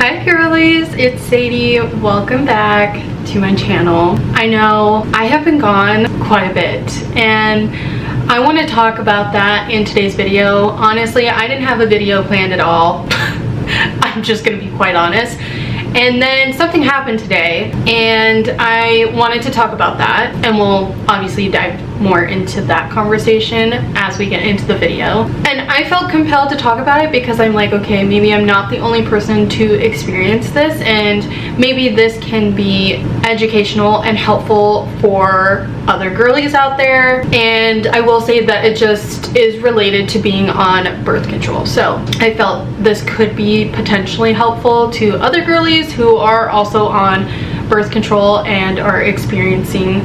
Hi girlies, it's Sadie. Welcome back to my channel. I know I have been gone quite a bit and I want to talk about that in today's video. Honestly, I didn't have a video planned at all. I'm just gonna be quite honest. And then something happened today and I wanted to talk about that, and we'll obviously dive more into that conversation as we get into the video. And I felt compelled to talk about it because I'm like, okay, maybe I'm not the only person to experience this, and maybe this can be educational and helpful for other girlies out there. And I will say that it just is related to being on birth control. So I felt this could be potentially helpful to other girlies who are also on birth control and are experiencing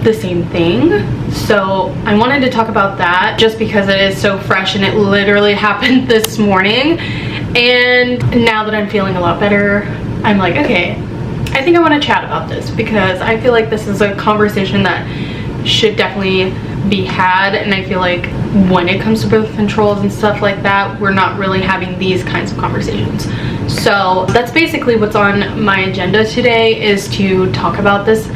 the same thing. So I wanted to talk about that just because it is so fresh and it literally happened this morning. And now that I'm feeling a lot better, I'm like, okay, I think I want to chat about this because I feel like this is a conversation that should definitely be had. And I feel like when it comes to birth controls and stuff like that, we're not really having these kinds of conversations. So that's basically what's on my agenda today, is to talk about this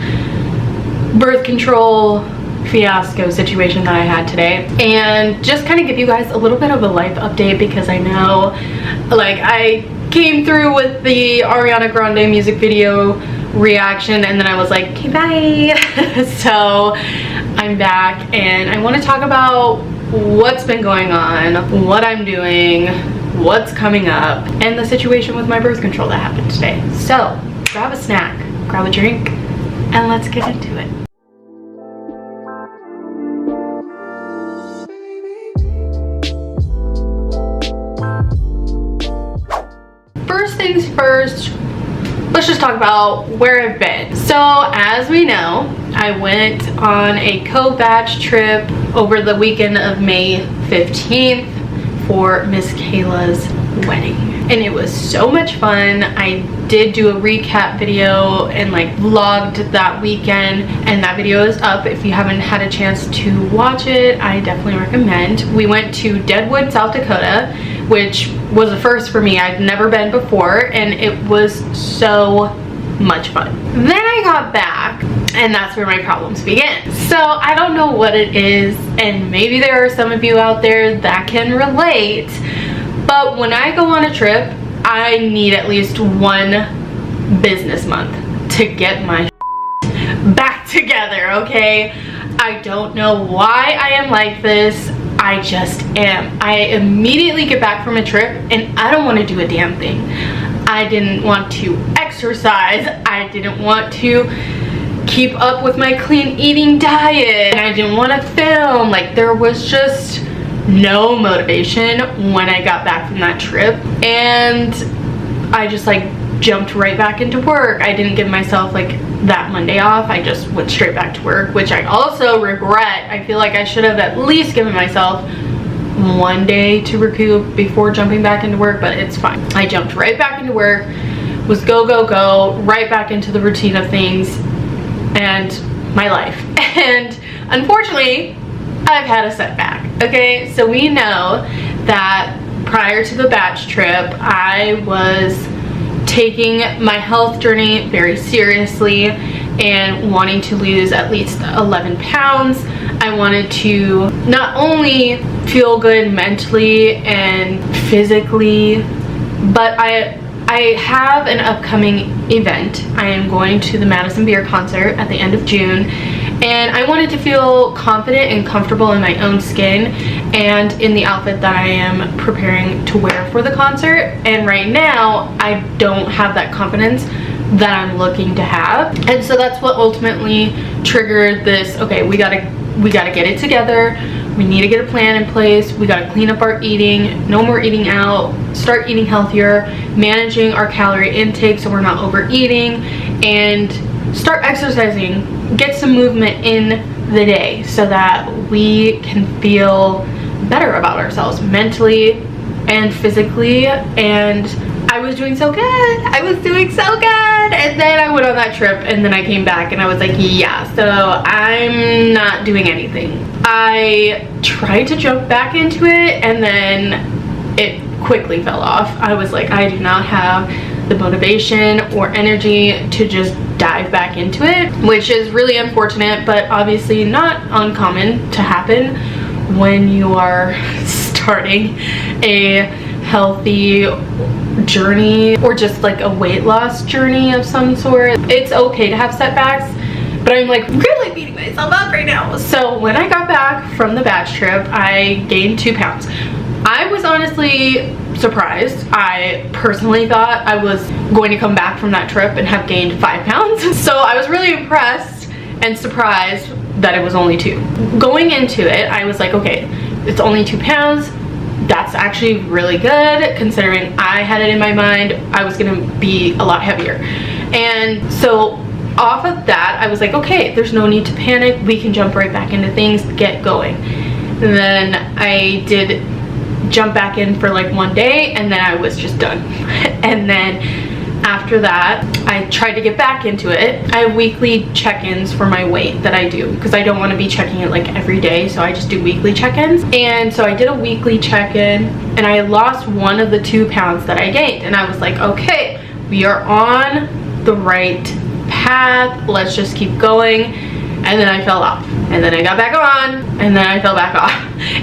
birth control fiasco situation that I had today, and just kind of give you guys a little bit of a life update, because I know, like, I came through with the Ariana Grande music video reaction and then I was like, okay, bye. So I'm back and I want to talk about what's been going on, what I'm doing, what's coming up, and the situation with my birth control that happened today. So grab a snack, grab a drink, and let's get into it. First things first, let's just talk about where I've been. So as we know, I went on a co-batch trip over the weekend of May 15th for Miss Kayla's wedding. And it was so much fun. I did do a recap video and like vlogged that weekend, and that video is up. If you haven't had a chance to watch it, I definitely recommend. We went to Deadwood, South Dakota, which was a first for me. I'd never been before, and it was so much fun. Then I got back and that's where my problems began. So I don't know what it is, and maybe there are some of you out there that can relate, but when I go on a trip, I need at least one business month to get my back together, okay? I don't know why I am like this. I just am. I immediately get back from a trip and I don't want to do a damn thing. I didn't want to exercise. I didn't want to keep up with my clean eating diet. And I didn't want to film. Like, there was just no motivation when I got back from that trip. And I just like jumped right back into work. I didn't give myself like that Monday off. I just went straight back to work, which I also regret. I feel like I should have at least given myself one day to recoup before jumping back into work, but it's fine. I jumped right back into work, was go, go, go, right back into the routine of things and my life. And unfortunately, I've had a setback, okay? So we know that prior to the batch trip, I was taking my health journey very seriously and wanting to lose at least 11 pounds. I wanted to not only feel good mentally and physically, but I have an upcoming event. I am going to the Madison Beer concert at the end of June, and I wanted to feel confident and comfortable in my own skin and in the outfit that I am preparing to wear for the concert. And right now, I don't have that confidence that I'm looking to have. And so that's what ultimately triggered this, okay, we gotta get it together. We need to get a plan in place. We gotta clean up our eating, no more eating out, start eating healthier, managing our calorie intake so we're not overeating, and start exercising, get some movement in the day so that we can feel better about ourselves mentally and physically. And I was doing so good. I was doing so good. And then I went on that trip and then I came back and I was like, yeah, so I'm not doing anything. I tried to jump back into it and then it quickly fell off. I was like, I do not have the motivation or energy to just dive back into it, which is really unfortunate, but obviously not uncommon to happen when you are starting a healthy journey or just like a weight loss journey of some sort. It's okay to have setbacks, but I'm like really beating myself up right now. So when I got back from the batch trip, I gained 2 pounds. I was honestly surprised. I personally thought I was going to come back from that trip and have gained 5 pounds. So I was really impressed and surprised that it was only 2. Going into it, I was like, okay, it's only 2 pounds. That's actually really good considering I had it in my mind I was gonna be a lot heavier. And so off of that, I was like, okay, there's no need to panic. We can jump right back into things, get going. And then I did jump back in for like 1 day and then I was just done. And then after that, I tried to get back into it. I have weekly check-ins for my weight that I do because I don't want to be checking it like every day, so I just do weekly check-ins. And so I did a weekly check-in and I lost 1 of the 2 pounds that I gained, and I was like, okay, we are on the right path, let's just keep going. And then I fell off, and then I got back on, and then I fell back off.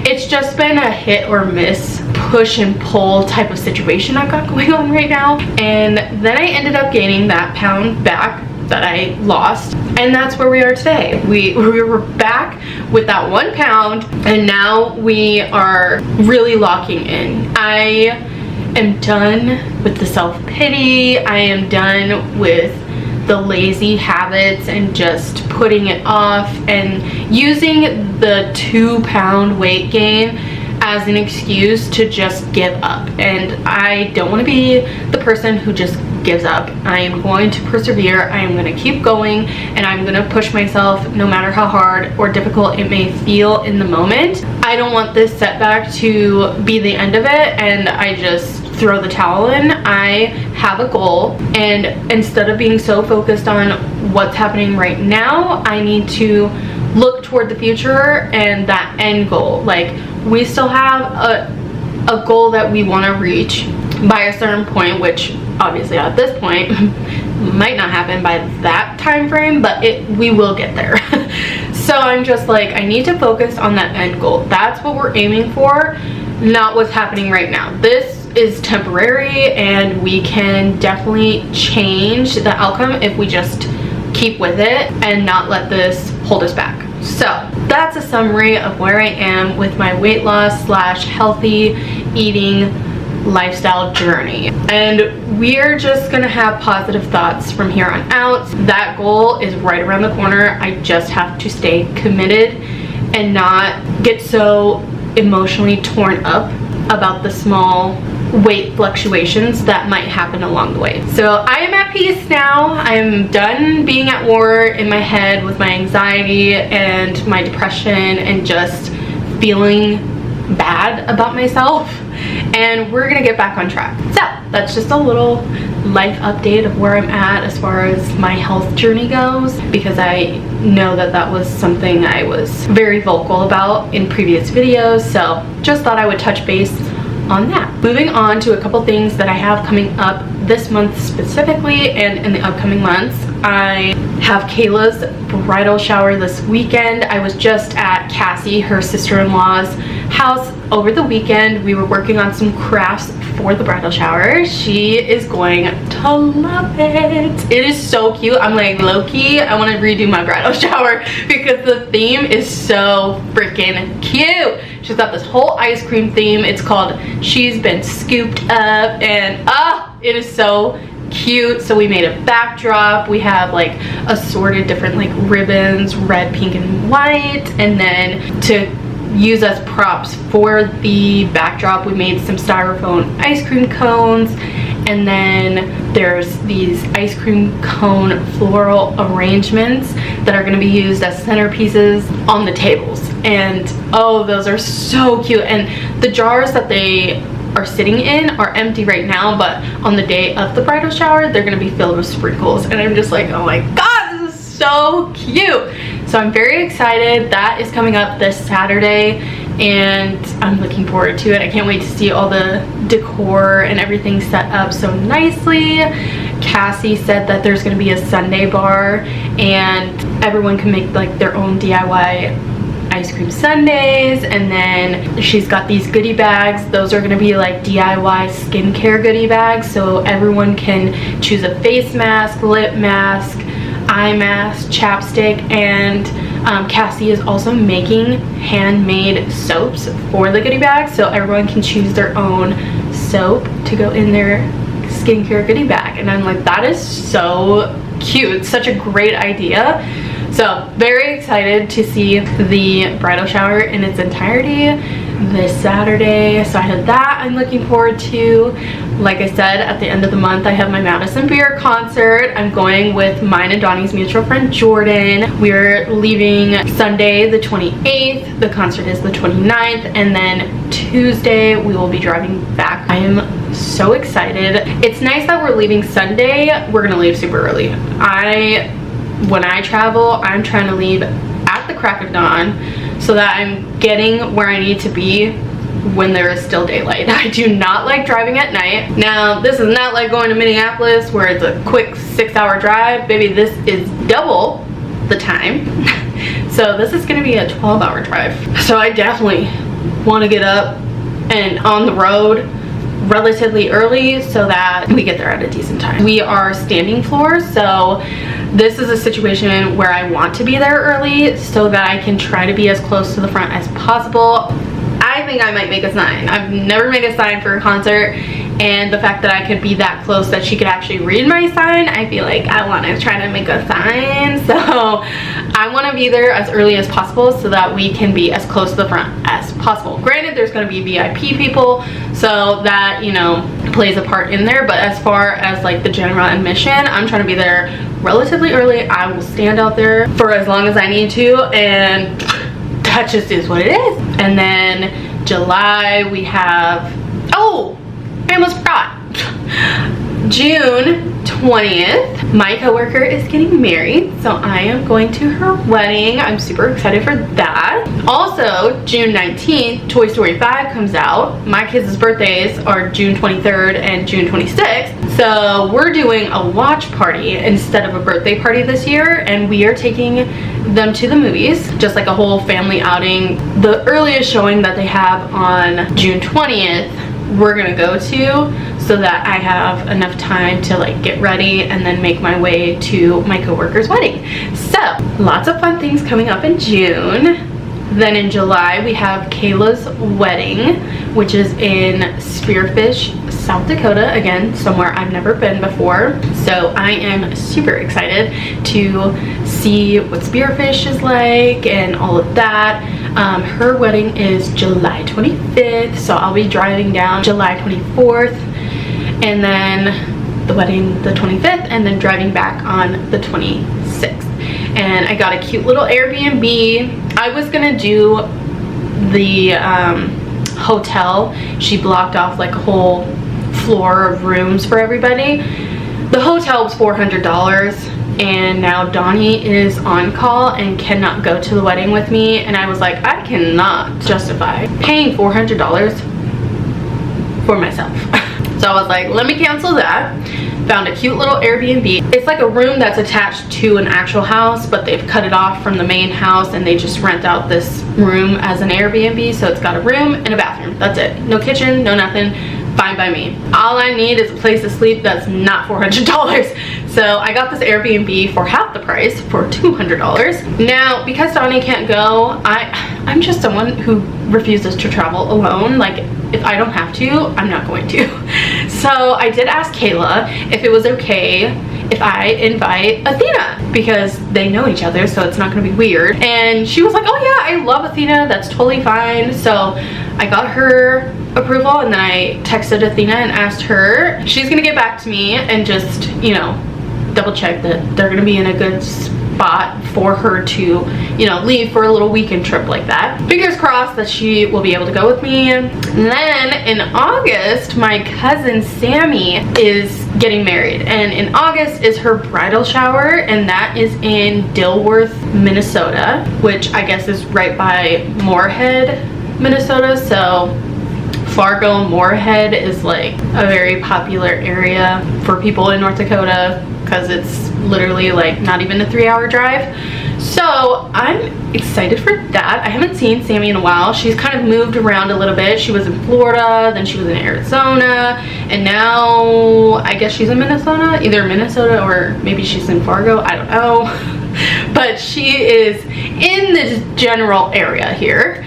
It's just been a hit or miss, push and pull type of situation I've got going on right now. And then I ended up gaining that pound back that I lost, and that's where we are today. We were back with that 1 pound, and now we are really locking in. I am done with the self-pity. I am done with the lazy habits and just putting it off and using the 2 pound weight gain as an excuse to just give up. And I don't want to be the person who just gives up. I am going to persevere. I am going to keep going, and I'm going to push myself no matter how hard or difficult it may feel in the moment. I don't want this setback to be the end of it and I just throw the towel in. I have a goal, and instead of being so focused on what's happening right now, I need to look toward the future and that end goal. Like, we still have a goal that we want to reach by a certain point, which obviously at this point might not happen by that time frame, but we will get there. So I'm just like, I need to focus on that end goal. That's what we're aiming for, not what's happening right now. This is temporary, and we can definitely change the outcome if we just keep with it and not let this hold us back. So that's a summary of where I am with my weight loss / healthy eating lifestyle journey, and we're just gonna have positive thoughts from here on out. That goal is right around the corner. I just have to stay committed and not get so emotionally torn up about the small weight fluctuations that might happen along the way. So I am at peace now. I'm done being at war in my head with my anxiety and my depression and just feeling bad about myself, and we're gonna get back on track. So that's just a little life update of where I'm at as far as my health journey goes, because I know that that was something I was very vocal about in previous videos, so just thought I would touch base on that. Moving on to a couple things that I have coming up this month specifically and in the upcoming months. I have Kayla's bridal shower this weekend. I was just at Cassie, her sister-in-law's house over the weekend. We were working on some crafts for the bridal shower. She is going to love it. It is so cute. I'm like, low-key, I want to redo my bridal shower because the theme is so freaking cute. She's got this whole ice cream theme. It's called She's Been Scooped Up, and it is so cute. So we made a backdrop. We have like assorted different like ribbons, red, pink, and white, and then to use as props for the backdrop, we made some styrofoam ice cream cones, and then there's these ice cream cone floral arrangements that are going to be used as centerpieces on the tables. And oh, those are so cute. And the jars that they are sitting in are empty right now, but on the day of the bridal shower they're going to be filled with sprinkles, and I'm just like, oh my god, this is so cute. So I'm very excited. That is coming up this Saturday, and I'm looking forward to it. I can't wait to see all the decor and everything set up so nicely. Cassie said that there's going to be a sundae bar and everyone can make like their own DIY ice cream sundaes, and then she's got these goodie bags. Those are going to be like DIY skincare goodie bags, so everyone can choose a face mask, lip mask, eye mask, chapstick, and Cassie is also making handmade soaps for the goodie bags, so everyone can choose their own soap to go in their skincare goodie bag. And I'm like, that is so cute, such a great idea. So very excited to see the bridal shower in its entirety this Saturday. So I have that I'm looking forward to. Like I said, at the end of the month I have my Madison Beer concert. I'm going with mine and Donnie's mutual friend Jordan. We're leaving Sunday the 28th. The concert is the 29th, and then Tuesday we will be driving back. I am so excited. It's nice that we're leaving Sunday. We're gonna leave super early. When I travel, I'm trying to leave at the crack of dawn so that I'm getting where I need to be when there is still daylight. I do not like driving at night. Now, this is not like going to Minneapolis where it's a quick 6-hour drive. Baby, this is double the time. So this is gonna be a 12-hour drive. So I definitely want to get up and on the road relatively early so that we get there at a decent time. We are standing floor, so this is a situation where I want to be there early so that I can try to be as close to the front as possible. I think I might make a sign. I've never made a sign for a concert, and the fact that I could be that close that she could actually read my sign, I feel like I want to try to make a sign. So I want to be there as early as possible so that we can be as close to the front as possible. Granted, there's going to be VIP people, so that, you know, plays a part in there, but as far as like the general admission, I'm trying to be there relatively early. I will stand out there for as long as I need to, and that just is what it is. And then July we have, oh, I almost forgot. June 20th, my coworker is getting married, so I am going to her wedding. I'm super excited for that. Also, June 19th, Toy Story 5 comes out. My kids' birthdays are June 23rd and June 26th. So we're doing a watch party instead of a birthday party this year, and we are taking them to the movies, just like a whole family outing. The earliest showing that they have on June 20th we're gonna go to, so that I have enough time to like get ready and then make my way to my coworker's wedding. So lots of fun things coming up in June. Then in July we have Kayla's wedding, which is in Spearfish, South Dakota. Again, somewhere I've never been before. So I am super excited to see what Spearfish is like and all of that. Her wedding is July 25th, so I'll be driving down July 24th, and then the wedding the 25th, and then driving back on the 26th. And I got a cute little Airbnb. I was gonna do the hotel. She blocked off like a whole floor of rooms for everybody. The hotel was $400, and now Donnie is on call and cannot go to the wedding with me, and I was like, I cannot justify paying $400 for myself. So I was like, let me cancel that. Found a cute little Airbnb. It's like a room that's attached to an actual house, but they've cut it off from the main house and they just rent out this room as an Airbnb. So it's got a room and a bathroom. That's it. No kitchen, no nothing. Fine by me. All I need is a place to sleep that's not $400. So I got this Airbnb for half the price, for $200. Now, because Donnie can't go, I'm just someone who refuses to travel alone. Like, if I don't have to, I'm not going to. So I did ask Kayla if it was okay if I invite Athena, because they know each other, so it's not gonna be weird. And she was like, oh yeah, I love Athena, that's totally fine. So I got her approval, and then I texted Athena and asked her. She's gonna get back to me and just, you know, double check that they're gonna be in a good spot for her to, you know, leave for a little weekend trip like that. Fingers crossed that she will be able to go with me. And then in August, my cousin Sammy is getting married, and in August is her bridal shower, and that is in Dilworth, Minnesota, which I guess is right by Moorhead, Minnesota, so Fargo, Moorhead is like a very popular area for people in North Dakota because it's literally like not even a 3-hour drive. So I'm excited for that. I haven't seen Sammy in a while. She's kind of moved around a little bit. She was in Florida, then she was in Arizona, and now I guess she's in Minnesota, either Minnesota or maybe she's in Fargo, I don't know. But she is in the general area here.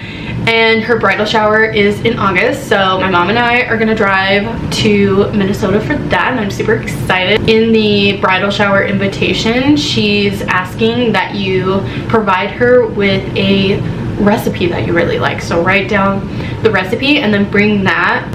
And her bridal shower is in August, so my mom and I are gonna drive to Minnesota for that, and I'm super excited. In the bridal shower invitation, she's asking that you provide her with a recipe that you really like. So write down the recipe and then bring that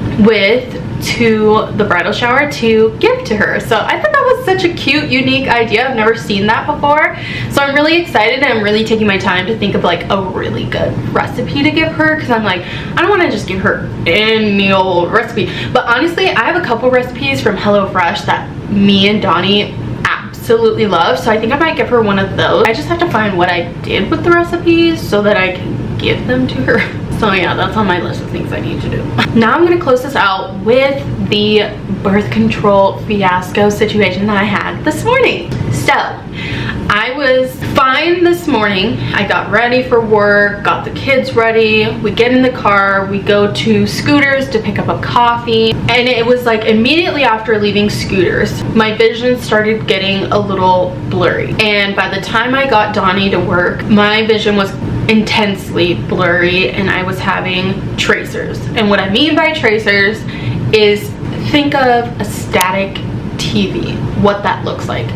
to the bridal shower to give to her. So I thought that was such a cute, unique idea. I've never seen that before. So I'm really excited, and I'm really taking my time to think of like a really good recipe to give her, because I'm like, I don't want to just give her any old recipe. But honestly, I have a couple recipes from HelloFresh that me and Donnie absolutely love, so I think I might give her one of those. I just have to find what I did with the recipes so that I can give them to her. So yeah, that's on my list of things I need to do. Now I'm gonna close this out with the birth control fiasco situation that I had this morning. So I was fine this morning. I got ready for work, got the kids ready. We get in the car, we go to Scooters to pick up a coffee. And it was like immediately after leaving Scooters, my vision started getting a little blurry. And by the time I got Donnie to work, my vision was intensely blurry and I was having tracers. And what I mean by tracers is, think of a static TV, what that looks like.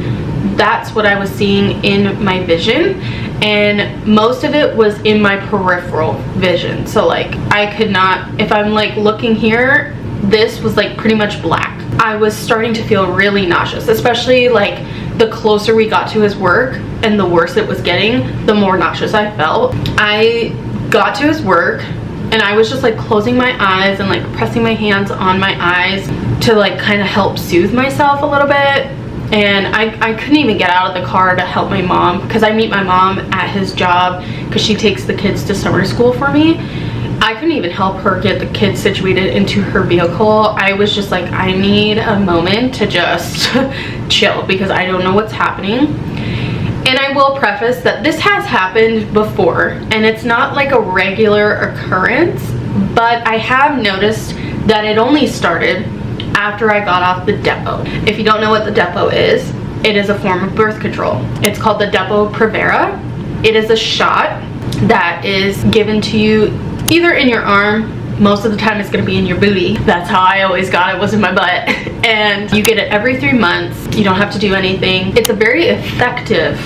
That's what I was seeing in my vision, and most of it was in my peripheral vision. So like I could not, if I'm like looking here, this was like pretty much black. I was starting to feel really nauseous, especially like the closer we got to his work and the worse it was getting, the more nauseous I felt. I got to his work and I was just like closing my eyes and like pressing my hands on my eyes to like kind of help soothe myself a little bit. And I couldn't even get out of the car to help my mom, because I meet my mom at his job because she takes the kids to summer school for me. I couldn't even help her get the kids situated into her vehicle. I was just like, I need a moment to just chill because I don't know what's happening. And I will preface that this has happened before and it's not like a regular occurrence, but I have noticed that it only started after I got off the depot. If you don't know what the depot is, it is a form of birth control. It's called the Depo-Provera. It is a shot that is given to you either in your arm, most of the time it's gonna be in your booty. That's how I always got it, was in my butt. And you get it every 3 months. You don't have to do anything. It's a very effective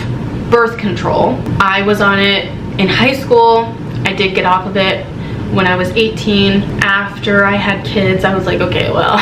birth control. I was on it in high school. I did get off of it when I was 18. After I had kids, I was like, okay, well,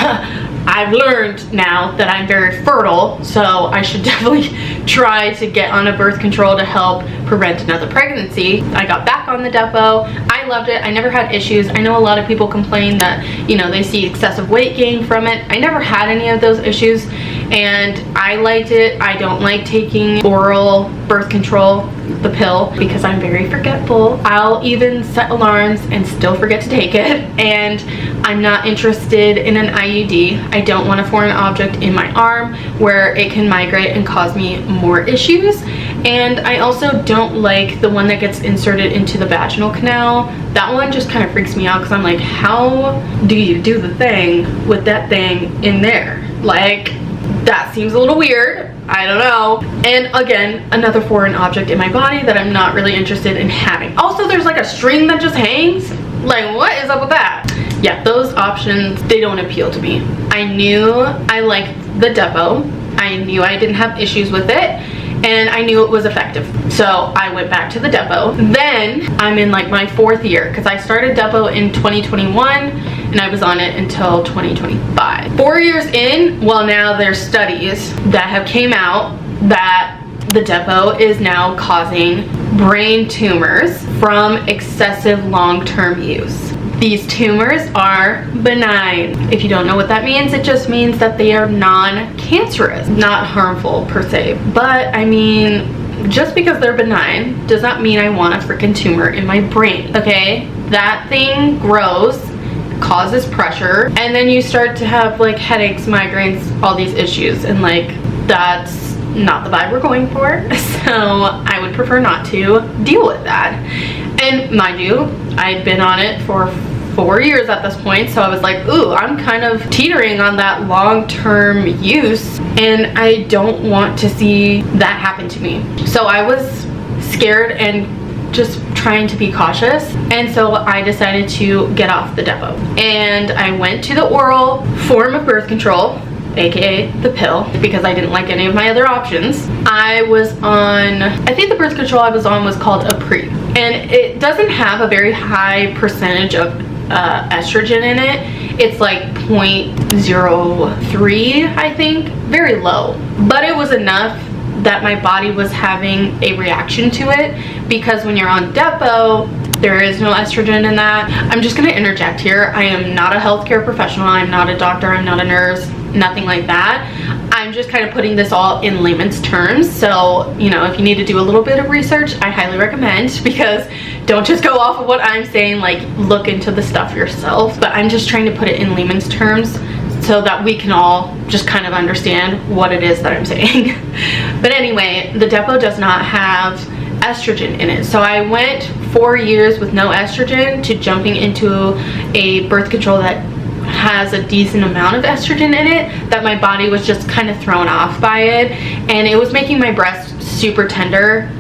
I've learned now that I'm very fertile, so I should definitely try to get on a birth control to help prevent another pregnancy. I got back on the Depo. I loved it. I never had issues. I know a lot of people complain that, you know, they see excessive weight gain from it. I never had any of those issues and I liked it. I don't like taking oral birth control, the pill, because I'm very forgetful. I'll even set alarms and still forget to take it, and I'm not interested in an IUD. I don't want a foreign object in my arm where it can migrate and cause me more issues. And I also don't like the one that gets inserted into the vaginal canal. That one just kind of freaks me out because I'm like, how do you do the thing with that thing in there? Like, that seems a little weird. I don't know. And again, another foreign object in my body that I'm not really interested in having. Also, there's like a string that just hangs. Like, what is up with that? Yeah, those options, they don't appeal to me. I knew I liked the Depo. I knew I didn't have issues with it. And I knew it was effective. So I went back to the Depo. Then I'm in like my 4th year because I started Depo in 2021 and I was on it until 2025. 4 years in, well, now there's studies that have came out that the Depo is now causing brain tumors from excessive long-term use. These tumors are benign. If you don't know what that means, it just means that they are non-cancerous, not harmful per se. But I mean, just because they're benign does not mean I want a freaking tumor in my brain, okay? That thing grows, causes pressure, and then you start to have like headaches, migraines, all these issues, and like that's not the vibe we're going for. So I would prefer not to deal with that. And mind you, I'd been on it for 4 years at this point, so I was like, ooh, I'm kind of teetering on that long-term use, and I don't want to see that happen to me. So I was scared and just trying to be cautious, and so I decided to get off the Depo, and I went to the oral form of birth control, aka the pill, because I didn't like any of my other options. I was on, I think the birth control I was on was called Attribution, and it doesn't have a very high percentage of estrogen in it. It's like 0.03, I think, very low, but it was enough that my body was having a reaction to it, because when you're on Depo, there is no estrogen in that. I'm just gonna interject here. I am not a healthcare professional. I'm not a doctor. I'm not a nurse, nothing like that. I'm just kind of putting this all in layman's terms. So, you know, if you need to do a little bit of research, I highly recommend, because don't just go off of what I'm saying, like look into the stuff yourself. But I'm just trying to put it in layman's terms so that we can all just kind of understand what it is that I'm saying. But anyway, the Depo does not have estrogen in it. So I went 4 years with no estrogen to jumping into a birth control that has a decent amount of estrogen in it, that my body was just kind of thrown off by it, and it was making my breast super tender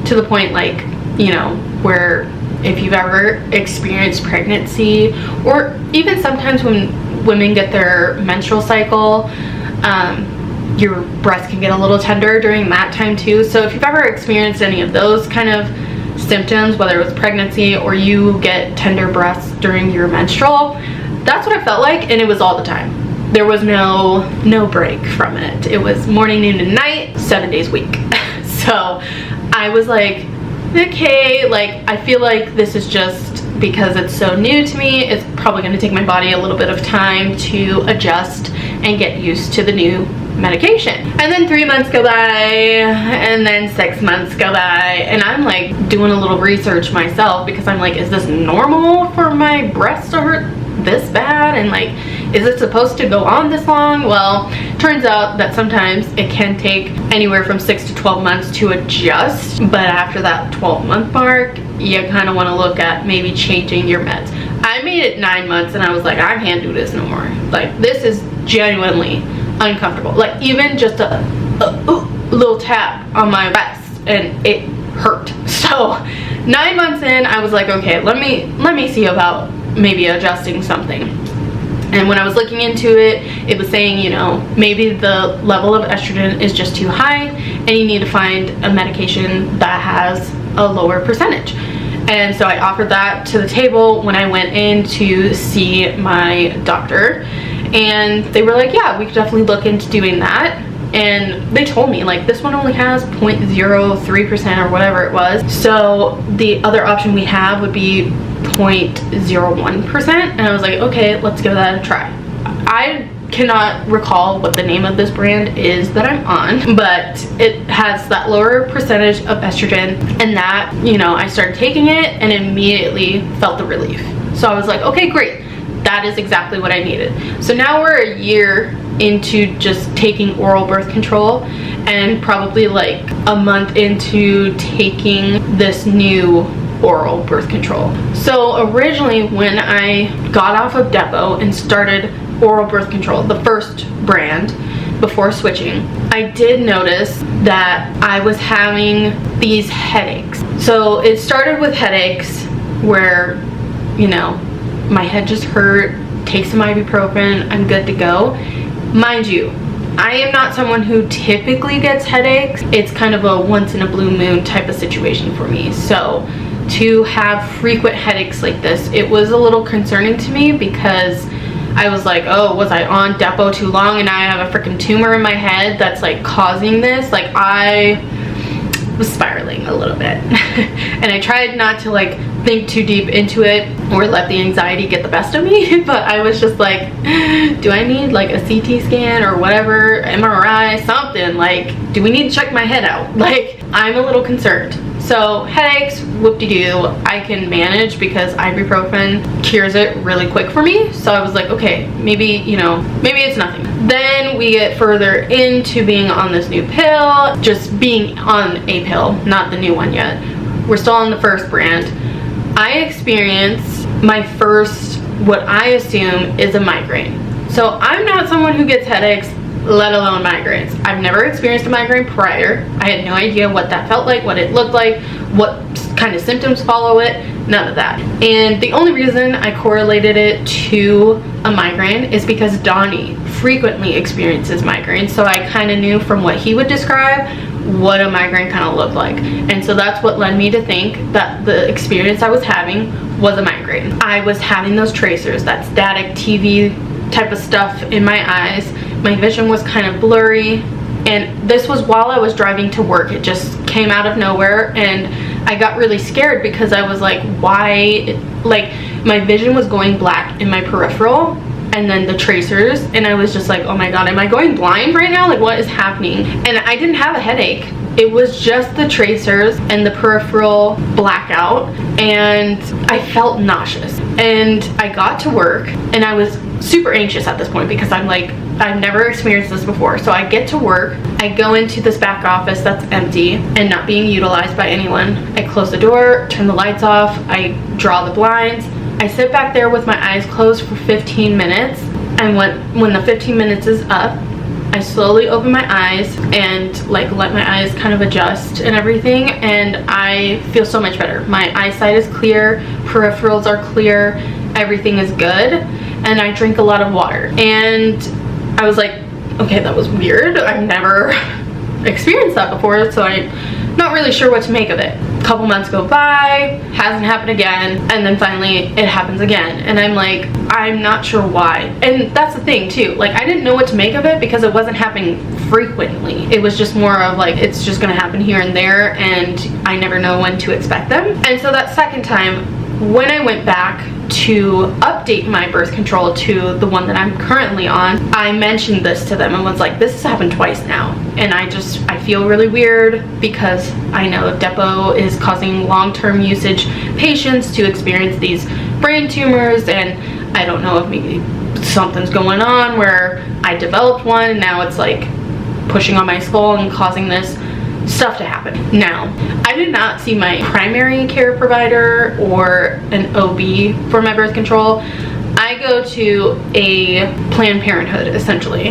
to the point, like, you know, where if you've ever experienced pregnancy, or even sometimes when women get their menstrual cycle, your breast can get a little tender during that time too. So if you've ever experienced any of those kind of symptoms, whether it was pregnancy or you get tender breasts during your menstrual, that's what it felt like, and it was all the time. There was no break from it. It was morning, noon, and night, 7 days a week. So I was like, okay, like I feel like this is just because it's so new to me, it's probably going to take my body a little bit of time to adjust and get used to the new medication. And then 3 months go by, and then 6 months go by, and I'm like doing a little research myself, because I'm like, is this normal for my breasts to hurt this bad, and like, is it supposed to go on this long? Well, turns out that sometimes it can take anywhere from 6 to 12 months to adjust, but after that 12-month mark, you kind of want to look at maybe changing your meds. I made it 9 months, and I was like, I can't do this no more. Like, this is genuinely uncomfortable. Like, even just a little tap on my breast, and it hurt. So 9 months in, I was like, okay, let me see about maybe adjusting something. And when I was looking into it, it was saying, you know, maybe the level of estrogen is just too high, and you need to find a medication that has a lower percentage. And so I offered that to the table when I went in to see my doctor, and they were like, yeah, we could definitely look into doing that. And they told me, like, this one only has 0.03% or whatever it was, so the other option we have would be 0.01%. And I was like, okay, let's give that a try. I cannot recall what the name of this brand is that I'm on, but it has that lower percentage of estrogen, and that, you know, I started taking it and immediately felt the relief. So I was like, okay, great, that is exactly what I needed. So now we're a year into just taking oral birth control, and probably like a month into taking this new oral birth control. So originally, when I got off of Depo and started oral birth control, the first brand, before switching, I did notice that I was having these headaches. So it started with headaches where, you know, my head just hurt, take some ibuprofen, I'm good to go. Mind you, I am not someone who typically gets headaches. It's kind of a once in a blue moon type of situation for me. So to have frequent headaches like this, it was a little concerning to me, because I was like, oh, was I on Depo too long and I have a freaking tumor in my head that's like causing this? Like, I was spiraling a little bit. And I tried not to like think too deep into it or let the anxiety get the best of me, but I was just like, do I need like a CT scan or whatever, MRI, something? Like, do we need to check my head out? Like, I'm a little concerned. So headaches, whoop-de-doo, I can manage because ibuprofen cures it really quick for me. So I was like, okay, maybe, you know, maybe it's nothing. Then we get further into being on this new pill, just being on a pill, not the new one yet. We're still on the first brand. I experienced my first, what I assume is a migraine. So I'm not someone who gets headaches, let alone migraines. I've never experienced a migraine prior. I had no idea what that felt like, what it looked like, what kind of symptoms follow it, none of that. And the only reason I correlated it to a migraine is because Donnie frequently experiences migraines, so I kind of knew from what he would describe what a migraine kind of looked like. And so that's what led me to think that the experience I was having was a migraine. I was having those tracers, that static TV type of stuff in my eyes. My vision was kind of blurry, and this was while I was driving to work. It just came out of nowhere, and I got really scared because I was like, why? Like, my vision was going black in my peripheral, and then the tracers, and I was just like, oh my god, am I going blind right now? Like, what is happening? And I didn't have a headache. It was just the tracers and the peripheral blackout, and I felt nauseous. And I got to work, and I was super anxious at this point because I'm like, I've never experienced this before. So I get to work, I go into this back office that's empty and not being utilized by anyone. I close the door, turn the lights off, I draw the blinds. I sit back there with my eyes closed for 15 minutes, and when the 15 minutes is up, I slowly open my eyes and like let my eyes kind of adjust and everything, and I feel so much better. My eyesight is clear, peripherals are clear, everything is good, and I drink a lot of water. And I was like, okay, that was weird. I've never experienced that before, so I'm not really sure what to make of it. A couple months go by, hasn't happened again, and then finally it happens again, and I'm like, I'm not sure why. And that's the thing too, like, I didn't know what to make of it because it wasn't happening frequently. It was just more of like, it's just gonna happen here and there, and I never know when to expect them. And so that second time, when I went back to update my birth control to the one that I'm currently on, I mentioned this to them and was like, this has happened twice now, and I feel really weird because I know Depo is causing long-term usage patients to experience these brain tumors, and I don't know if maybe something's going on where I developed one and now it's like pushing on my skull and causing this stuff to happen. Now, I did not see my primary care provider or an OB for my birth control. I go to a Planned Parenthood essentially,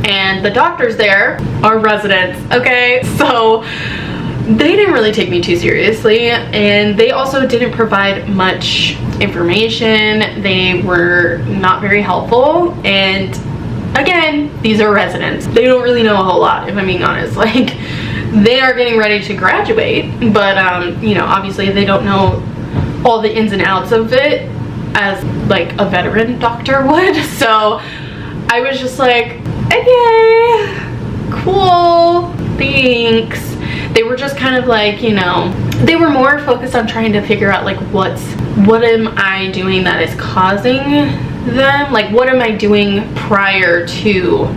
and the doctors there are residents, okay? So they didn't really take me too seriously, and they also didn't provide much information. They were not very helpful, and again, these are residents. They don't really know a whole lot, if I'm being honest. Like, they are getting ready to graduate, but you know, obviously they don't know all the ins and outs of it as like a veteran doctor would. So I was just like, okay, cool, thanks. They were just kind of like, you know, they were more focused on trying to figure out like, what am I doing that is causing them? Like, what am I doing prior to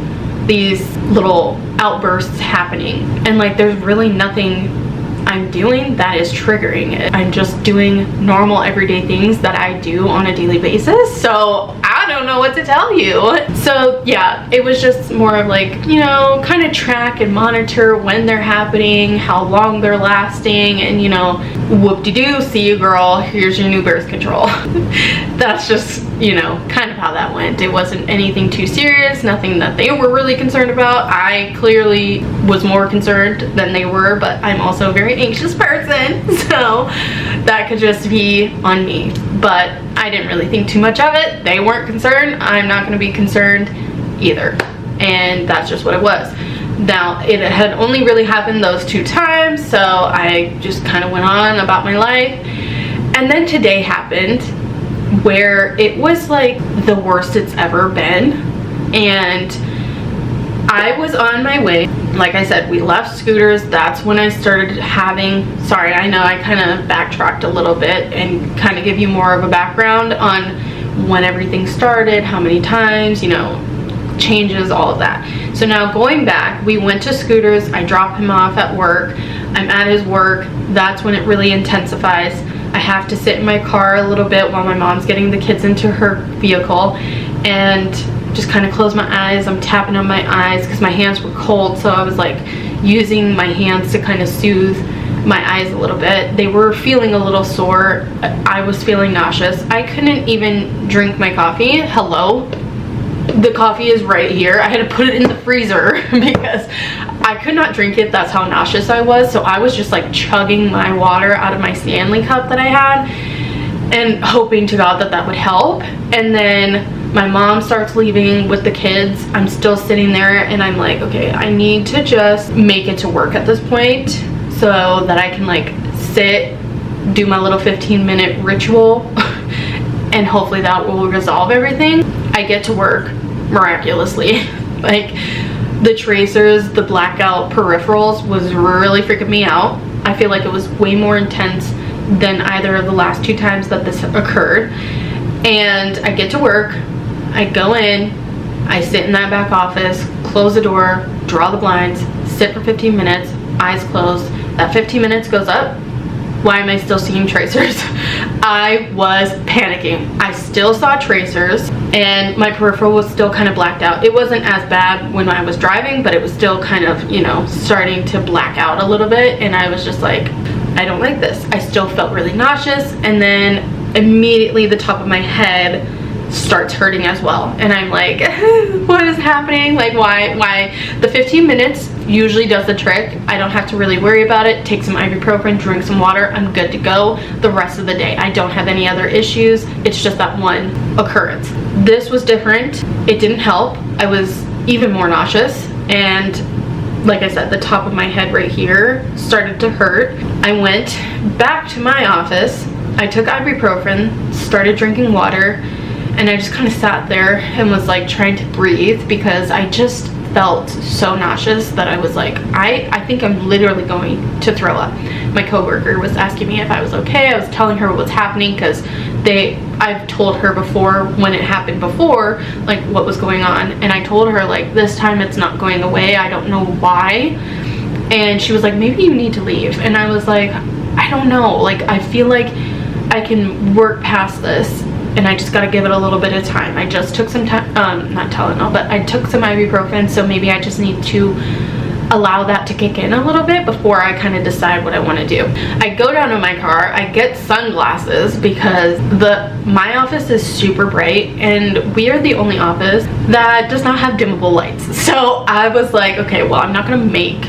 these little outbursts happening? And like, there's really nothing I'm doing that is triggering it. I'm just doing normal everyday things that I do on a daily basis. So I don't know what to tell you. So yeah, it was just more of like, you know, kind of track and monitor when they're happening, how long they're lasting, and you know, whoop-de-doo, see you girl, here's your new birth control. That's just, you know, kind of how that went. It wasn't anything too serious, nothing that they were really concerned about. I clearly was more concerned than they were, but I'm also a very anxious person, so that could just be on me. But I didn't really think too much of it. They weren't concerned. I'm not going to be concerned either, and that's just what it was. Now, it had only really happened those 2 times, so I just kind of went on about my life. And then today happened, where it was like the worst it's ever been, and I was on my way. Like I said, we left Scooters. That's when I started having, sorry, I know I kind of backtracked a little bit and kind of give you more of a background on when everything started, how many times, you know, changes, all of that. So now going back, we went to Scooters, I drop him off at work, I'm at his work, that's when it really intensifies. I have to sit in my car a little bit while my mom's getting the kids into her vehicle and just kind of close my eyes. I'm tapping on my eyes because my hands were cold, so I was like using my hands to kind of soothe my eyes a little bit. They were feeling a little sore. I was feeling nauseous. I couldn't even drink my coffee. Hello? The coffee is right here. I had to put it in the freezer because I could not drink it. That's how nauseous I was. So I was just like chugging my water out of my Stanley cup that I had and hoping to God that that would help. And then my mom starts leaving with the kids. I'm still sitting there and I'm like, okay, I need to just make it to work at this point so that I can like sit, do my little 15-minute ritual and hopefully that will resolve everything. I get to work miraculously. Like the tracers, the blackout peripherals was really freaking me out. I feel like it was way more intense than either of the last 2 times that this occurred. And I get to work, I go in, I sit in that back office, close the door, draw the blinds, sit for 15 minutes, eyes closed. That 15 minutes goes up. Why am I still seeing tracers? I was panicking. I still saw tracers and my peripheral was still kind of blacked out. It wasn't as bad when I was driving, but it was still kind of, you know, starting to black out a little bit. And I was just like, I don't like this. I still felt really nauseous. And then immediately the top of my head starts hurting as well. And I'm like, what is happening? Like why? The 15 minutes usually does the trick. I don't have to really worry about it. Take some ibuprofen, drink some water, I'm good to go the rest of the day. I don't have any other issues. It's just that one occurrence. This was different. It didn't help. I was even more nauseous, and like I said, the top of my head right here started to hurt. I went back to my office. I took ibuprofen, started drinking water, and I just kind of sat there and was like trying to breathe because I just felt so nauseous that I was like, I think I'm literally going to throw up. My coworker was asking me if I was okay. I was telling her what's happening because I've told her before when it happened before, like what was going on. And I told her like, this time it's not going away. I don't know why. And she was like, maybe you need to leave. And I was like, I don't know. Like, I feel like I can work past this. And I just got to give it a little bit of time. I just took some time, not Tylenol, but I took some ibuprofen, so maybe I just need to allow that to kick in a little bit before I kind of decide what I want to do. I go down to my car, I get sunglasses because my office is super bright and we are the only office that does not have dimmable lights. So I was like, okay, well, I'm not going to make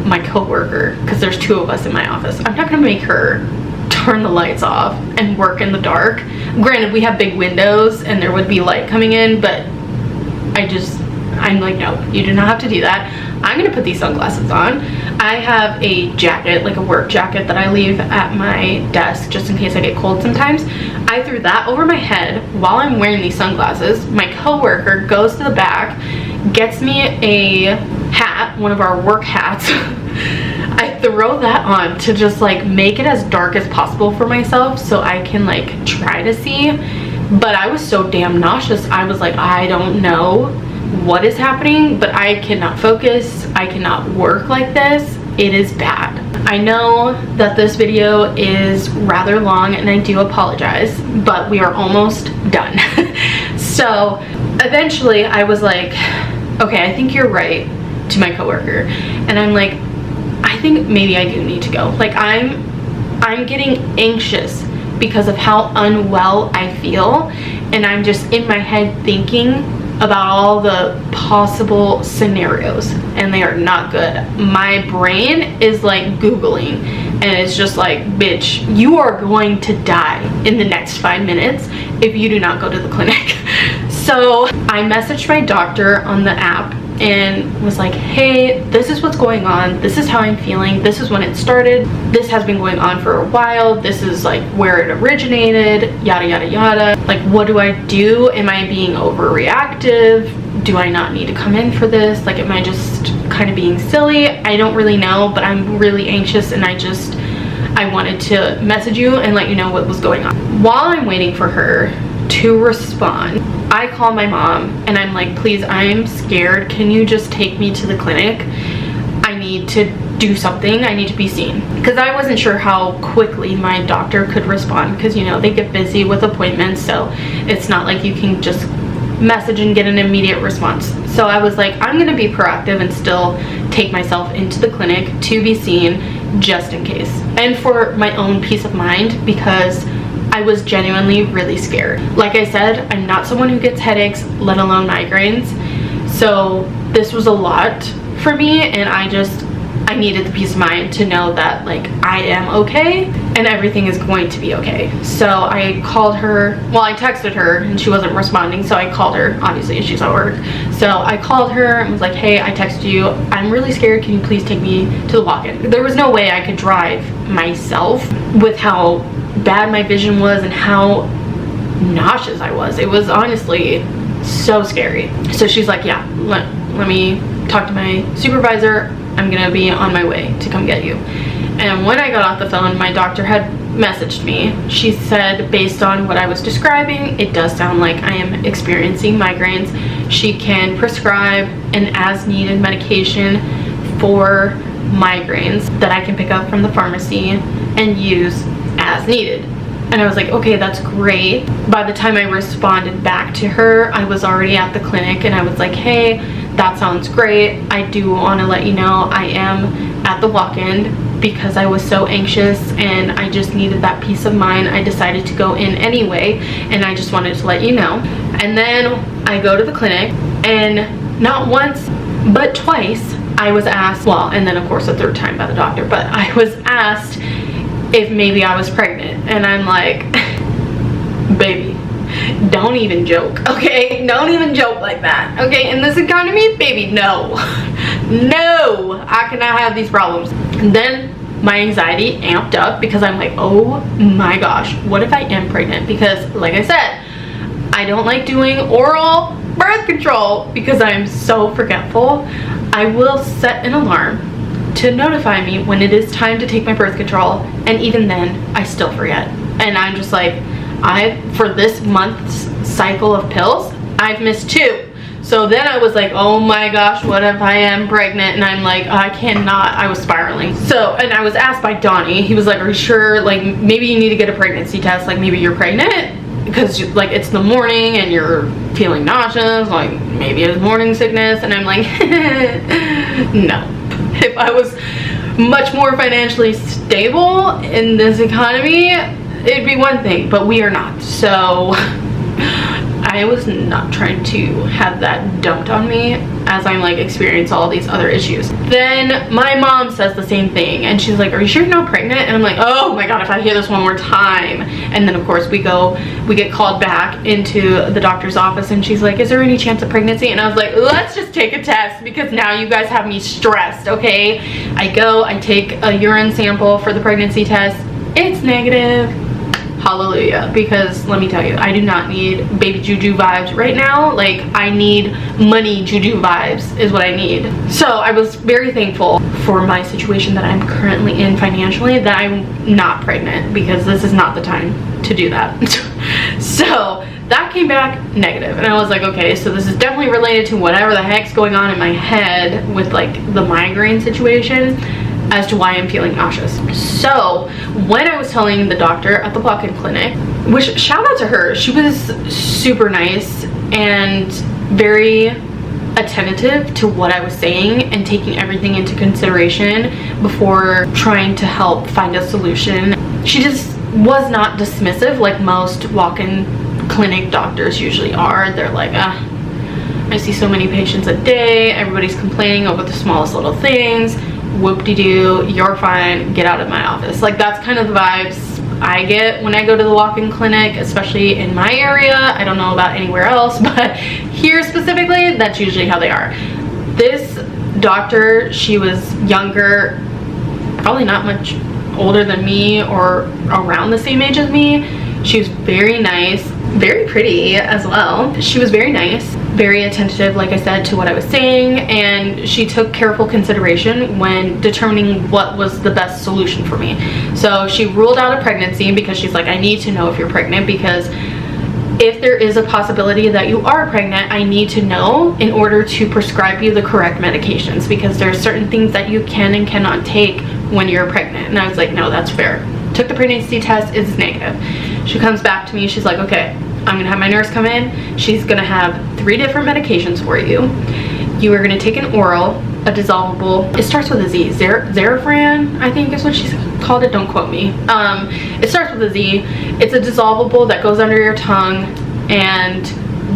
my coworker, because there's 2 of us in my office, I'm not going to make her turn the lights off and work in the dark. Granted, we have big windows and there would be light coming in, but I'm like, no, you do not have to do that. I'm gonna put these sunglasses on. I have a jacket, like a work jacket that I leave at my desk just in case I get cold sometimes. I threw that over my head while I'm wearing these sunglasses. My coworker goes to the back, gets me a hat, one of our work hats. I throw that on to just like make it as dark as possible for myself so I can like try to see. But I was so damn nauseous. I was like, I don't know what is happening, but I cannot focus. I cannot work like this. It is bad. I know that this video is rather long and I do apologize, but we are almost done. So eventually I was like, okay, I think you're right, to my coworker. And I'm like, I think maybe I do need to go. Like I'm getting anxious because of how unwell I feel, and I'm just in my head thinking about all the possible scenarios, and they are not good. My brain is like Googling, and it's just like, bitch, you are going to die in the next 5 minutes if you do not go to the clinic. So I messaged my doctor on the app and was like, hey, this is what's going on, this is how I'm feeling, this is when it started, this has been going on for a while, this is like where it originated, yada yada yada. Like, what do I do? Am I being overreactive? Do I not need to come in for this? Like, am I just kind of being silly? I don't really know, but I'm really anxious and I wanted to message you and let you know what was going on. While I'm waiting for her to respond. I call my mom and I'm like, please, I'm scared. Can you just take me to the clinic? I need to do something. I need to be seen. Because I wasn't sure how quickly my doctor could respond, because you know, they get busy with appointments, so it's not like you can just message and get an immediate response. So I was like, I'm gonna be proactive and still take myself into the clinic to be seen, just in case, and for my own peace of mind, because I was genuinely really scared. Like I said, I'm not someone who gets headaches, let alone migraines, so this was a lot for me, and I needed the peace of mind to know that like I am okay and everything is going to be okay. So I called her, well, I texted her and she wasn't responding, so I called her. Obviously she's at work, so I called her and was like, hey, I texted you, I'm really scared, can you please take me to the walk-in? There was no way I could drive myself with how bad my vision was and how nauseous I was. It was honestly so scary. So she's like, yeah, let me talk to my supervisor, I'm gonna be on my way to come get you. And when I got off the phone, my doctor had messaged me. She said, based on what I was describing, it does sound like I am experiencing migraines. She can prescribe an as needed medication for migraines that I can pick up from the pharmacy and use as needed. And I was like, okay, that's great. By the time I responded back to her, I was already at the clinic, and I was like, hey, that sounds great. I do want to let you know I am at the walk-in because I was so anxious and I just needed that peace of mind. I decided to go in anyway, and I just wanted to let you know. And then I go to the clinic, and not once but twice I was asked, well, and then of course a third time by the doctor, but I was asked if maybe I was pregnant, and I'm like, baby, don't even joke, okay? Don't even joke like that, okay? In this economy, baby, no. No, I cannot have these problems. And then my anxiety amped up because I'm like, oh my gosh, what if I am pregnant? Because like I said, I don't like doing oral birth control because I'm so forgetful. I will set an alarm to notify me when it is time to take my birth control, and even then I still forget. And I'm just like, for this month's cycle of pills, I've missed 2. So then I was like, oh my gosh, what if I am pregnant? And I'm like, I cannot. I was spiraling. So, and I was asked by Donnie, he was like, are you sure, like maybe you need to get a pregnancy test, like maybe you're pregnant because like it's the morning and you're feeling nauseous, like maybe it's morning sickness. And I'm like, no. If I was much more financially stable in this economy, it'd be one thing, but we are not. So I was not trying to have that dumped on me as I'm like experience all these other issues. Then my mom says the same thing, and she's like, are you sure you're not pregnant? And I'm like, oh my god, if I hear this one more time. And then of course we get called back into the doctor's office, and she's like, is there any chance of pregnancy? And I was like, let's just take a test because now you guys have me stressed. Okay, I go, I take a urine sample for the pregnancy test. It's negative. Hallelujah, because let me tell you, I do not need baby juju vibes right now. Like, I need money juju vibes is what I need. So I was very thankful for my situation that I'm currently in financially, that I'm not pregnant, because this is not the time to do that. So that came back negative, and I was like, okay, so this is definitely related to whatever the heck's going on in my head with like the migraine situation as to why I'm feeling nauseous. So when I was telling the doctor at the walk-in clinic, which shout out to her, she was super nice and very attentive to what I was saying and taking everything into consideration before trying to help find a solution. She just was not dismissive like most walk-in clinic doctors usually are. They're like, I see so many patients a day, everybody's complaining over the smallest little things, whoop-de-doo, you're fine, get out of my office. Like, that's kind of the vibes I get when I go to the walk-in clinic, especially in my area. I don't know about anywhere else, but here specifically, that's usually how they are. This doctor, she was younger, probably not much older than me or around the same age as me. She was very nice, very pretty as well. She was very nice, very attentive, like I said, to what I was saying, and she took careful consideration when determining what was the best solution for me. So she ruled out a pregnancy because she's like, I need to know if you're pregnant, because if there is a possibility that you are pregnant, I need to know in order to prescribe you the correct medications, because there's certain things that you can and cannot take when you're pregnant. And I was like, no, that's fair. Took the pregnancy test, it's negative. She comes back to me, she's like, okay, I'm gonna have my nurse come in. She's gonna have 3 different medications for you. You are gonna take an oral, a dissolvable, it starts with a Z, Zarafran, I think is what she's called it, don't quote me. It starts with a Z. It's a dissolvable that goes under your tongue, and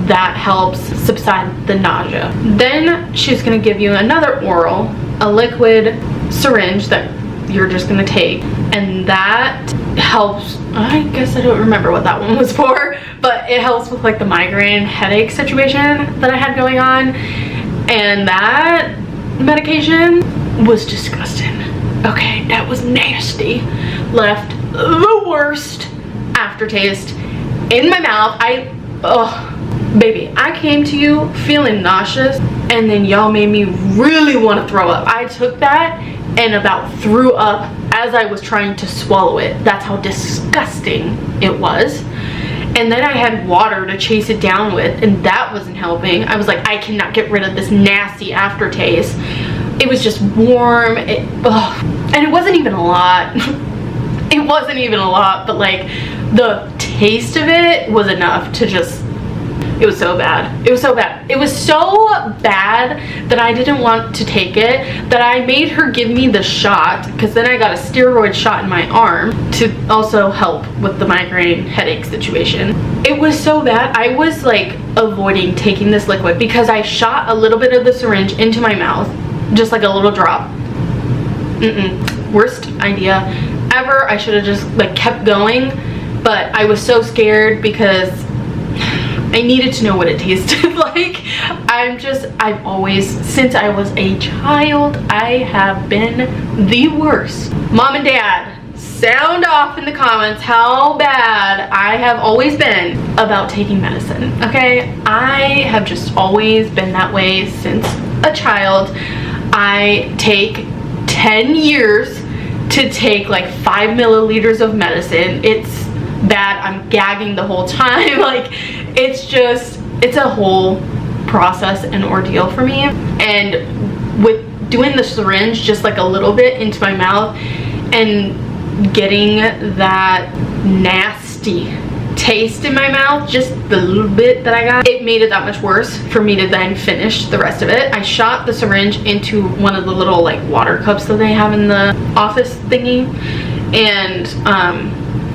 that helps subside the nausea. Then she's gonna give you another oral, a liquid syringe that you're just gonna take, and that helps, I guess I don't remember what that one was for, but it helps with like the migraine headache situation that I had going on. And that medication was disgusting. Okay, that was nasty. Left the worst aftertaste in my mouth. Baby, I came to you feeling nauseous, and then y'all made me really want to throw up. I took that and about threw up as I was trying to swallow it. That's how disgusting it was. And then I had water to chase it down with, and that wasn't helping. I was like, I cannot get rid of this nasty aftertaste. It was just warm, and it wasn't even a lot. It wasn't even a lot, but like the taste of it was enough to just, it was so bad. It was so bad. It was so bad that I didn't want to take it, that I made her give me the shot, because then I got a steroid shot in my arm to also help with the migraine headache situation. It was so bad. I was like avoiding taking this liquid because I shot a little bit of the syringe into my mouth, just like a little drop. Worst idea ever. I should have just like kept going, but I was so scared because I needed to know what it tasted like. I've always, since I was a child, I have been the worst. Mom and Dad, sound off in the comments how bad I have always been about taking medicine, okay? I have just always been that way since a child. I take 10 years to take like 5 milliliters of medicine. It's bad. I'm gagging the whole time. Like, it's a whole process and ordeal for me. And with doing the syringe just like a little bit into my mouth and getting that nasty taste in my mouth, just the little bit that I got, it made it that much worse for me to then finish the rest of it. I shot the syringe into one of the little like water cups that they have in the office thingy, and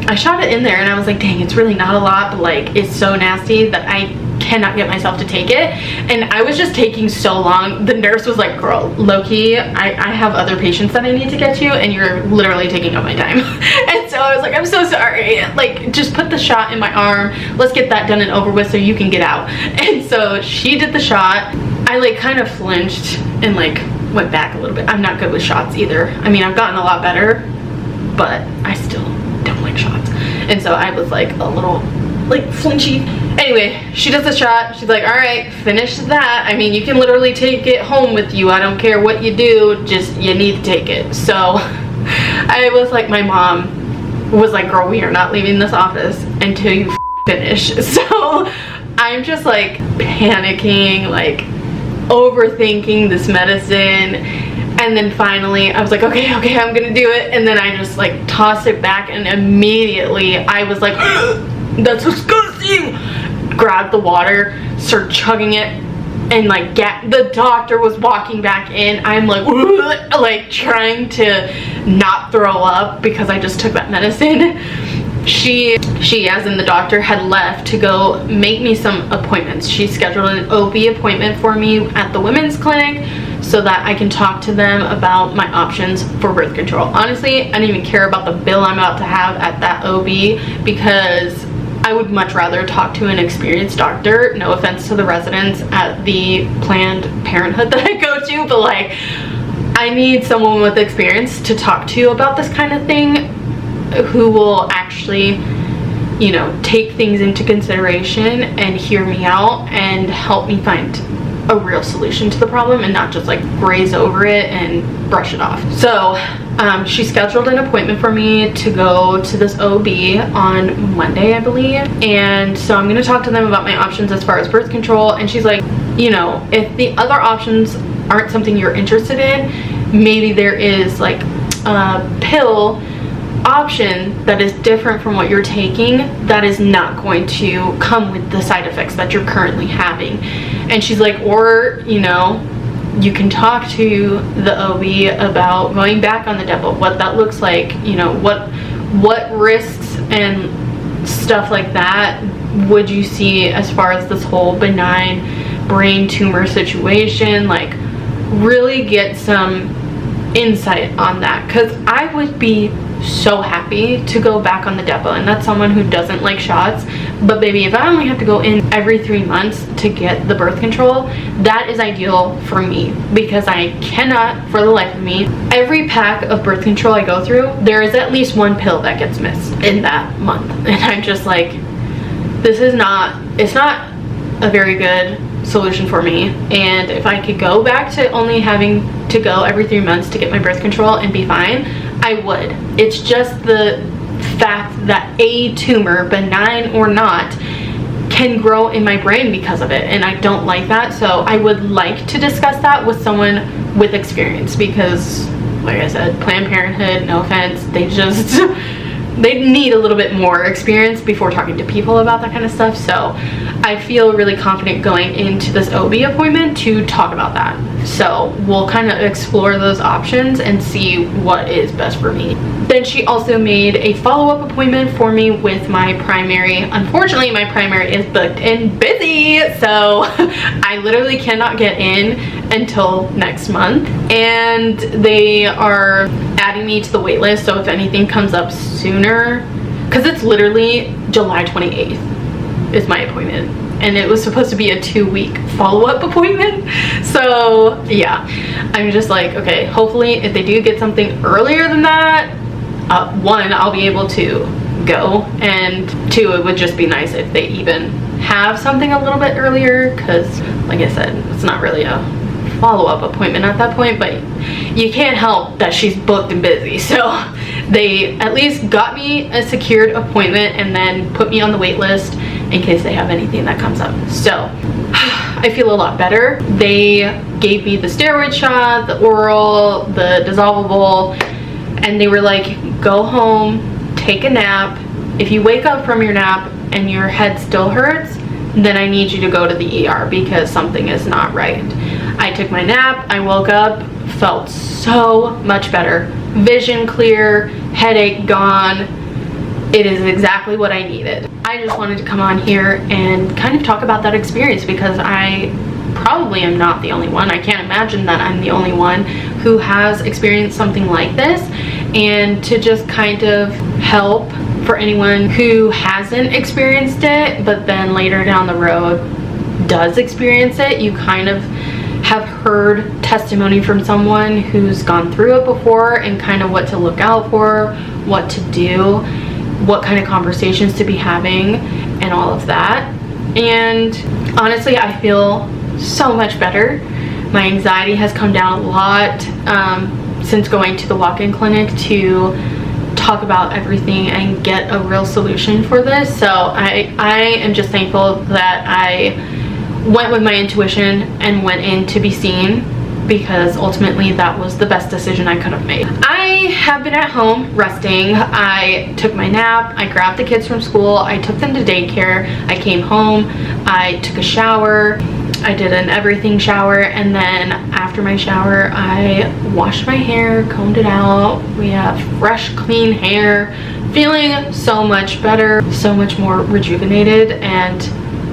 I shot it in there, and I was like, dang, it's really not a lot, but like it's so nasty that I cannot get myself to take it. And I was just taking so long. The nurse was like, girl, low-key, I have other patients that I need to get to, and you're literally taking up my time. And so I was like, I'm so sorry, like just put the shot in my arm, let's get that done and over with so you can get out. And so she did the shot. I like kind of flinched and like went back a little bit. I'm not good with shots either. I mean, I've gotten a lot better, but I still don't like shots. And so I was like a little like flinchy. Anyway, she does the shot. She's like, all right, finish that. I mean, you can literally take it home with you. I don't care what you do, just you need to take it. So I was like, my mom was like, girl, we are not leaving this office until you finish. So I'm just like panicking, like overthinking this medicine. And then finally I was like, okay, I'm gonna do it. And then I just like tossed it back, and immediately I was like, that's disgusting. Grabbed the water, started chugging it, and like the doctor was walking back in. I'm like trying to not throw up because I just took that medicine. She as in the doctor, had left to go make me some appointments. She scheduled an OB appointment for me at the women's clinic so that I can talk to them about my options for birth control. Honestly, I don't even care about the bill I'm about to have at that OB, because I would much rather talk to an experienced doctor. No offense to the residents at the Planned Parenthood that I go to, but like, I need someone with experience to talk to about this kind of thing, who will actually, you know, take things into consideration and hear me out and help me find a real solution to the problem and not just like graze over it and brush it off. So she scheduled an appointment for me to go to this OB on Monday, I believe. And so I'm gonna talk to them about my options as far as birth control. And she's like, you know, if the other options aren't something you're interested in, maybe there is like a pill option that is different from what you're taking that is not going to come with the side effects that you're currently having. And she's like, or, you know, you can talk to the OB about going back on the depo, what that looks like, you know, what risks and stuff like that would you see as far as this whole benign brain tumor situation. Like, really get some insight on that, because I would be so happy to go back on the depo, and that's someone who doesn't like shots. But baby, if I only have to go in every 3 months to get the birth control, that is ideal for me, because I cannot for the life of me, every pack of birth control I go through, there is at least one pill that gets missed in that month. And I'm just like, this is not, it's not a very good solution for me. And if I could go back to only having to go every 3 months to get my birth control and be fine, I would. It's just the fact that a tumor, benign or not, can grow in my brain because of it, and I don't like that. So I would like to discuss that with someone with experience, because like I said, Planned Parenthood, no offense, they just they need a little bit more experience before talking to people about that kind of stuff. So I feel really confident going into this OB appointment to talk about that. So we'll kind of explore those options and see what is best for me. Then she also made a follow-up appointment for me with my primary. Unfortunately, my primary is booked and busy, so I literally cannot get in until next month. And they are adding me to the wait list, so if anything comes up sooner, because it's literally July 28th is my appointment, and it was supposed to be a 2-week follow-up appointment. So yeah, I'm just like, okay, hopefully if they do get something earlier than that, one, I'll be able to go, and two, it would just be nice if they even have something a little bit earlier, because like I said, it's not really a follow-up appointment at that point, but you can't help that she's booked and busy. So they at least got me a secured appointment and then put me on the wait list in case they have anything that comes up. So I feel a lot better. They gave me the steroid shot, the oral, the dissolvable, and they were like, go home, take a nap. If you wake up from your nap and your head still hurts, then I need you to go to the ER because something is not right. I took my nap, I woke up, felt so much better. Vision clear, headache gone. It is exactly what I needed. I just wanted to come on here and kind of talk about that experience, because I probably am not the only one. I can't imagine that I'm the only one who has experienced something like this, and to just kind of help for anyone who hasn't experienced it but then later down the road does experience it. You kind of have heard testimony from someone who's gone through it before, and kind of what to look out for, what to do, what kind of conversations to be having, and all of that. And honestly, I feel so much better. My anxiety has come down a lot since going to the walk-in clinic to talk about everything and get a real solution for this. So I am just thankful that I went with my intuition and went in to be seen, because ultimately that was the best decision I could have made. I have been at home resting. I took my nap, I grabbed the kids from school, I took them to daycare, I came home, I took a shower, I did an everything shower, and then after my shower I washed my hair, combed it out. We have fresh, clean hair, feeling so much better, so much more rejuvenated, and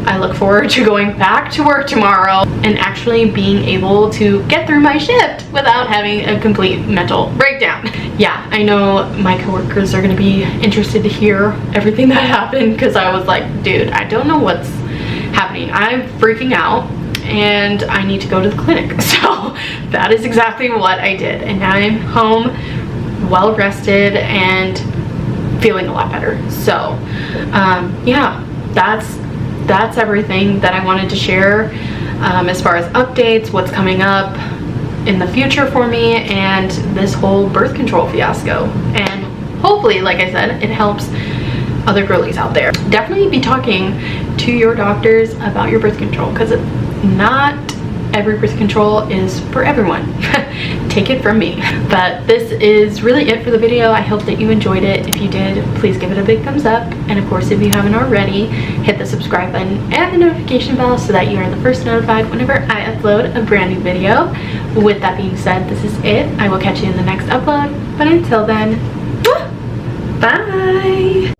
I look forward to going back to work tomorrow and actually being able to get through my shift without having a complete mental breakdown. Yeah, I know my coworkers are going to be interested to hear everything that happened, because I was like, dude, I don't know what's happening. I'm freaking out and I need to go to the clinic. So that is exactly what I did, and now I'm home, well rested and feeling a lot better. So yeah, that's everything that I wanted to share. as far as updates, what's coming up in the future for me, and this whole birth control fiasco. And hopefully, like I said, it helps other girlies out there. Definitely be talking to your doctors about your birth control, because not every birth control is for everyone. Take it from me. But this is really it for the video. I hope that you enjoyed it. If you did, please give it a big thumbs up, and of course, if you haven't already, hit the subscribe button and the notification bell so that you are the first notified whenever I upload a brand new video. With that being said, this is it. I will catch you in the next upload, but until then, bye.